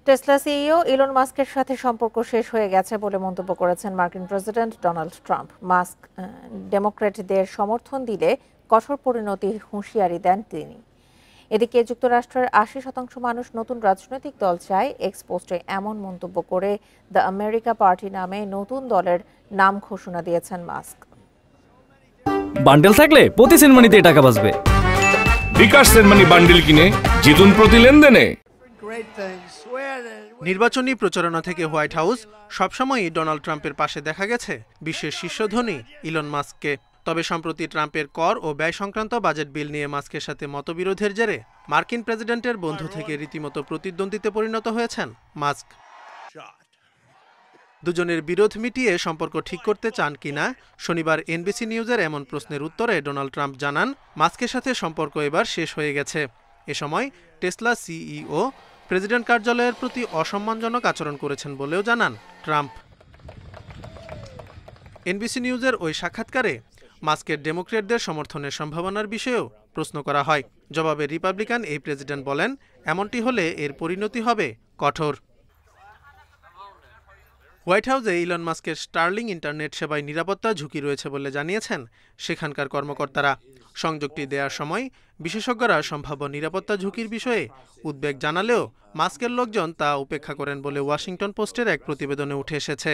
Tesla CEO Elon মাস্কের সাথে সম্পর্ক শেষ হয়ে গেছে বলে মন্তব্য করেছেন মার্কিন প্রেসিডেন্ট ডোনাল্ড ট্রাম্প। মাস্ক ডেমোক্র্যাটদের সমর্থন দিলে কঠোর পরিণতির হুঁশিয়ারি দেন তিনি। এদিকে যুক্তরাষ্ট্রের ৮০% মানুষ নতুন রাজনৈতিক দল চায়। এক্স পোস্টে এমন মন্তব্য করে দ্য আমেরিকা পার্টি নামে নতুন দলের নাম ঘোষণা দিয়েছেন মাস্ক। বান্ডেল থাকলে প্রতি সেনমানিতে টাকা বাঁচবে। বিকাশ সেনমানি বান্ডেল কিনে জিতুন প্রতি লেনদেনে। নির্বাচনী প্রচারণা থেকে হোয়াইট হাউস সবসময়ই ডোনাল্ড ট্রাম্পের পাশে দেখা গেছে বিশ্বের শীর্ষ ধনী ইলন মাস্ককে। তবে সম্প্রতি ট্রাম্পের কর ও ব্যয় সংক্রান্ত বাজেট বিল নিয়ে মাস্কের সাথে মতবিরোধের জেরে মার্কিন প্রেসিডেন্টের বন্ধু থেকে রীতিমতো প্রতিদ্বন্দ্বিতে পরিণত হয়েছেন মাস্ক। দুজনের বিরোধ মিটিয়ে সম্পর্ক ঠিক করতে চান কিনা শনিবার এনবিসি নিউজের এমন প্রশ্নের উত্তরে ডোনাল্ড ট্রাম্প জানান, মাস্কের সাথে সম্পর্ক এবার শেষ হয়ে গেছে। এ সময় টেসলা সিইও প্রেসিডেন্ট কার্যালয়ের প্রতি অসম্মানজনক আচরণ করেছেন বলেও জানান ট্রাম্প। এনবিসি নিউজের ওই সাক্ষাৎকারে মাস্কের ডেমোক্র্যাটদের সমর্থনের সম্ভাবনার বিষয়েও প্রশ্ন করা হয়। জবাবে রিপাবলিকান এই প্রেসিডেন্ট বলেন, এমনটি হলে এর পরিণতি হবে কঠোর। হোয়াইট হাউসে ইলন মাস্কের স্টার্লিং ইন্টারনেট সেবায় নিরাপত্তা ঝুঁকি রয়েছে বলে জানিয়েছেন সেখানকার কর্মকর্তারা। সংযোগটি দেওয়ার সময় বিশেষজ্ঞরা সম্ভাব্য নিরাপত্তা ঝুঁকির বিষয়ে উদ্বেগ জানালেও মাস্কের লোকজন তা উপেক্ষা করেন বলে ওয়াশিংটন পোস্টের এক প্রতিবেদনে উঠে এসেছে।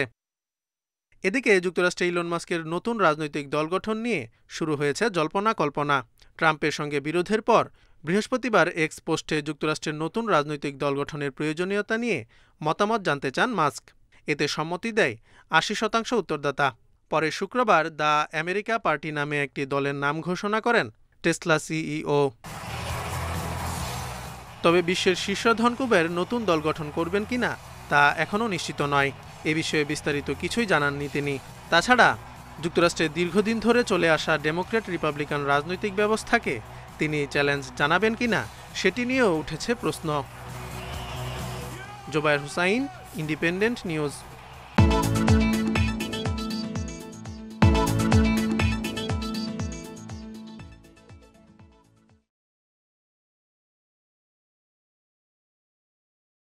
এদিকে যুক্তরাষ্ট্রে ইলন মাস্কের নতুন রাজনৈতিক দল গঠন নিয়ে শুরু হয়েছে জল্পনা কল্পনা। ট্রাম্পের সঙ্গে বিরোধের পর বৃহস্পতিবার এক্স পোস্টে যুক্তরাষ্ট্রের নতুন রাজনৈতিক দল গঠনের প্রয়োজনীয়তা নিয়ে মতামত জানতে চান মাস্ক। এতে সম্মতি দেয় ৮০% উত্তরদাতা। পরে শুক্রবার দ্য আমেরিকা পার্টি নামে একটি দলের নাম ঘোষণা করেন টেসলা সিইও। তবে বিশ্বের শীর্ষ ধনকুবের নতুন দল গঠন করবেন কিনা তা এখনও নিশ্চিত নয়। এ বিষয়ে বিস্তারিত কিছুই জানাননি তিনি। তাছাড়া যুক্তরাষ্ট্রের দীর্ঘদিন ধরে চলে আসা ডেমোক্র্যাট রিপাবলিকান রাজনৈতিক ব্যবস্থাকে তিনি চ্যালেঞ্জ জানাবেন কিনা সেটি নিয়েও উঠেছে প্রশ্ন। Zobayer Hussain, independent news.